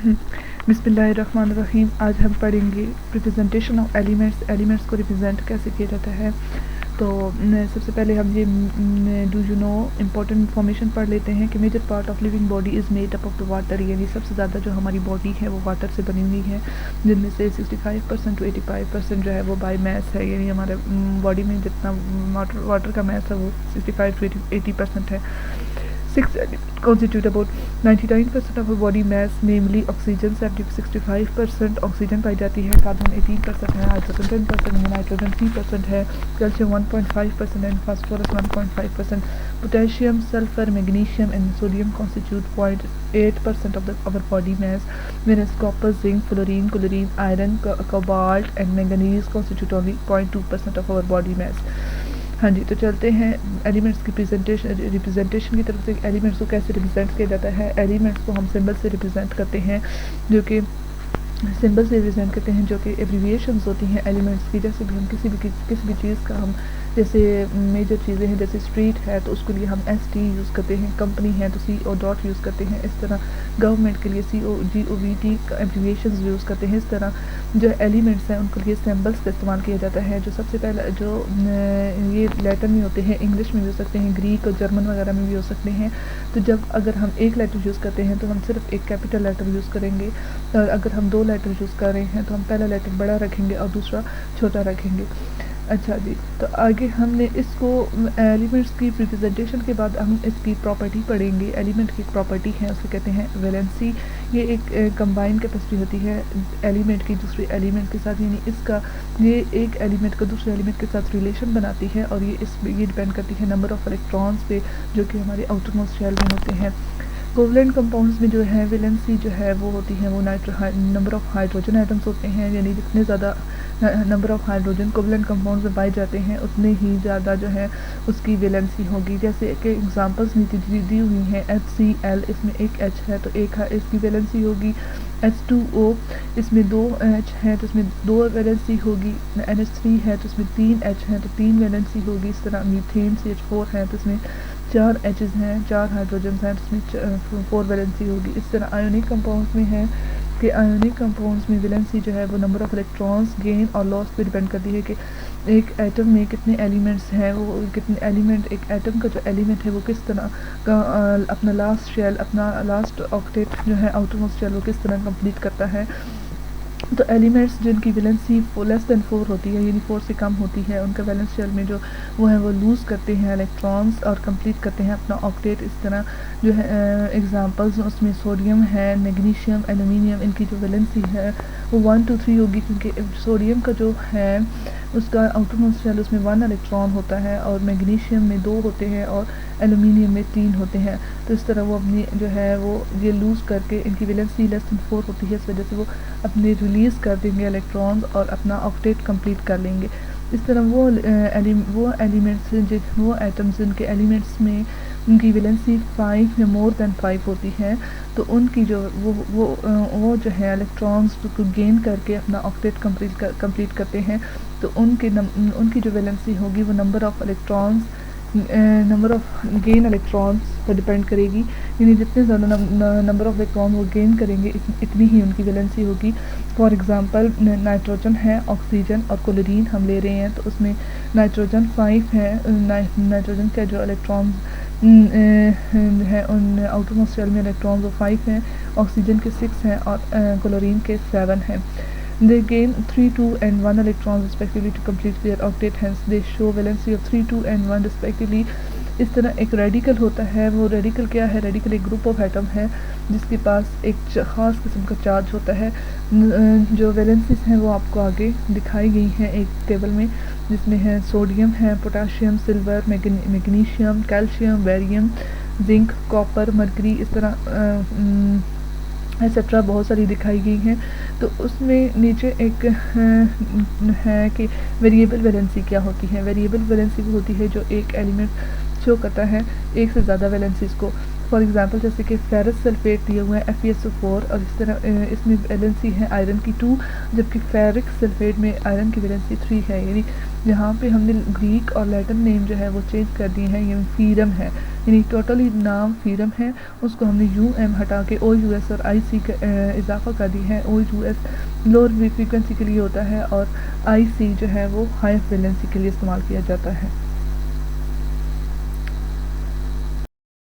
बिस्मिल्लाहिर्रहमानिर्रहीम। आज हम पढ़ेंगे रिप्रेजेंटेशन ऑफ एलिमेंट्स को रिप्रेजेंट कैसे किया जाता है। तो सबसे पहले हम ये do you know important information पढ़ लेते हैं कि major part of living body is made up of the water, यानी सबसे ज़्यादा जो हमारी बॉडी है वो वाटर से बनी हुई है, जिनमें से 65% to 85% जो है वो बाय मैस है, यानी हमारे बॉडी में जितना वाटर का मैस है वो 65 to 80% है। 6 elements constitute about 99% of our body mass, namely oxygen 65% oxygen पाई जाती है, कार्बन 18% है, हाइड्रोजन 10% है, नाइट्रोजन 3% है, calcium 1.5% and phosphorus 1.5%, potassium, sulphur, magnesium and sodium constitute 0.8% of our body mass, whereas copper, zinc, fluorine, chlorine, iron, cobalt and manganese constitute only 0.2% of our body mass। हाँ जी, तो चलते हैं elements की representation की तरफ से। Elements को कैसे रिप्रेजेंट किया जाता है? एलिमेंट्स को हम सिंबल से रिप्रेजेंट करते हैं, जो कि एब्रीविएशंस होती हैं एलिमेंट्स की। जैसे भी हम किसी भी चीज़ का हम जैसे मेजर चीज़ें हैं, जैसे स्ट्रीट है तो उसके लिए हम ST यूज़ करते हैं, कंपनी है तो CO डॉट यूज़ करते हैं, इस तरह गवर्नमेंट के लिए GOVT का एब्रीविएशंस यूज़ करते हैं। इस तरह जो एलिमेंट्स हैं उनके लिए सिंबल्स का इस्तेमाल किया जाता है। जो सबसे पहला जो ये लैटिन में होते हैं, इंग्लिश में भी हो सकते हैं, ग्रीक और जर्मन वगैरह में भी हो सकते हैं। तो जब अगर हम एक लेटर यूज़ करते हैं तो हम सिर्फ एक कैपिटल लेटर यूज़ करेंगे, और अगर हम दो लेटर यूज़ कर रहे हैं तो हम पहला लेटर बड़ा रखेंगे और दूसरा छोटा रखेंगे। अच्छा जी, तो आगे हमने इसको एलिमेंट्स की रिप्रेजेंटेशन के बाद हम इसकी प्रॉपर्टी पढ़ेंगे। एलिमेंट की एक प्रॉपर्टी है, उसे कहते हैं वैलेंसी। ये एक कंबाइन कैपेसिटी होती है एलिमेंट की दूसरे एलिमेंट के साथ, यानी ये एक एलिमेंट का दूसरे एलिमेंट के साथ रिलेशन बनाती है, और ये डिपेंड करती है नंबर ऑफ इलेक्ट्रॉन्स पे जो कि हमारे आउटर मोस्ट शेल में होते हैं। कोवलेंट कंपाउंड्स में जो है वैलेंसी जो है वो होती है वो नंबर ऑफ हाइड्रोजन आइटम्स होते हैं, यानी जितने ज़्यादा number of hydrogen covalent compounds में पाए जाते हैं उतने ही ज़्यादा जो है उसकी वैलेंसी होगी। जैसे कि एग्जांपल्स नीचे दी हुई हैं, HCl, इसमें एक H है तो एक है इसकी वैलेंसी होगी। H2O, इसमें 2 H है तो इसमें 2 वैलेंसी होगी। NH3 है तो इसमें 3 H है तो 3 वैलेंसी होगी। इस तरह मीथेन CH4 है तो इसमें 4 H's हैं, 4 हाइड्रोजन हैं तो इसमें 4 वैलेंसी होगी। इस तरह आयोनिक कंपाउंड्स में है कि आयोनिक कंपाउंड्स में वैलेंसी जो है वो नंबर ऑफ इलेक्ट्रॉन्स गेन और लॉस पे डिपेंड करती है कि एक एटम में कितने एलिमेंट्स हैं, वो कितने एलिमेंट, एक एटम का जो एलिमेंट है वो किस तरह का अपना लास्ट ऑक्टेट जो है आउटर मोस्ट शेल वो किस तरह कंप्लीट करता है। तो एलिमेंट्स जिनकी वैलेंसी लेस देन 4 होती है, यानी 4 से कम होती है, उनका वैलेंस शेल में जो वो है वो लूज़ करते हैं इलेक्ट्रॉन्स और कंप्लीट करते हैं अपना ऑक्टेट। इस तरह जो है एग्जांपल्स उसमें सोडियम है, मैग्नीशियम, एल्युमिनियम, इनकी जो वैलेंसी है वो 1 to 3 होगी, क्योंकि सोडियम का जो है उसका आउटर मोस्ट शेल उसमें 1 इलेक्ट्रॉन होता है, और मैग्नीशियम में 2 होते हैं और एल्युमिनियम में 3 होते हैं। तो इस तरह वो अपनी जो है वो ये लूज़ करके, इनकी वैलेंसी लेस देन 4 होती है, इस वजह से वो अपने रिलीज़ कर देंगे इलेक्ट्रॉन्स और अपना ऑक्टेट कंप्लीट कर लेंगे। इस तरह वो एलिमेंट्स वो एटम्स जिनके एलिमेंट्स में उनकी वैलेंसी 5 या मोर देन 5 होती है, तो उनकी जो वो जो है इलेक्ट्रॉन्स को गेन करके अपना ऑक्टेट कंप्लीट करते हैं। तो उनकी जो वैलेंसी होगी वो नंबर ऑफ गेन इलेक्ट्रॉन्स पर डिपेंड करेगी, यानी जितने ज़्यादा नंबर ऑफ इलेक्ट्रॉन वो गेन करेंगे इतनी ही उनकी वैलेंसी होगी। फॉर एग्जांपल नाइट्रोजन है, ऑक्सीजन और क्लोरीन हम ले रहे हैं, तो उसमें नाइट्रोजन 5 है, नाइट्रोजन का जो इलेक्ट्रॉन है उन आउटर मोस्ट शेल में इलेक्ट्रॉन वो 5 हैं, ऑक्सीजन के 6 हैं और क्लोरीन के 7 हैं। They gain 3, 2 and 1 electrons respectively to complete their octet, hence they show valency of 3, 2 and 1 respectively। इस तरह एक रेडिकल होता है, वो रेडिकल क्या है? रेडिकल एक ग्रुप ऑफ एटम है जिसके पास एक ख़ास किस्म का चार्ज होता है। जो वैलेंसीज हैं वो आपको आगे दिखाई गई हैं एक टेबल में, जिसमें है सोडियम है, potassium, silver, magnesium, calcium, barium, zinc, copper, mercury, इस तरह एक्सेट्रा बहुत सारी दिखाई गई हैं। तो उसमें नीचे एक है कि वेरिएबल वैलेंसी क्या होती है। वेरिएबल वैलेंसी वो होती है जो एक एलिमेंट शो करता है एक से ज़्यादा वैलेंसीज को। फॉर एग्जांपल जैसे कि फेरस सल्फेट दिए हुए हैं FeSO4 और इस तरह इसमें वैलेंसी है आयरन की 2, जबकि फेरिक सल्फेट में आयरन की वैलेंसी 3 है। यानी यहाँ पे हमने ग्रीक और लैटिन नेम जो है वो चेंज कर दिए हैं, ये फीरम है, यानी टोटली नाम फीरम है, उसको हमने UM हटा के OUS और IC का इजाफा कर दी है। OUS लोअर फ्रीक्वेंसी के लिए होता है और IC जो है वो हाई वैलेंसी के लिए इस्तेमाल किया जाता है।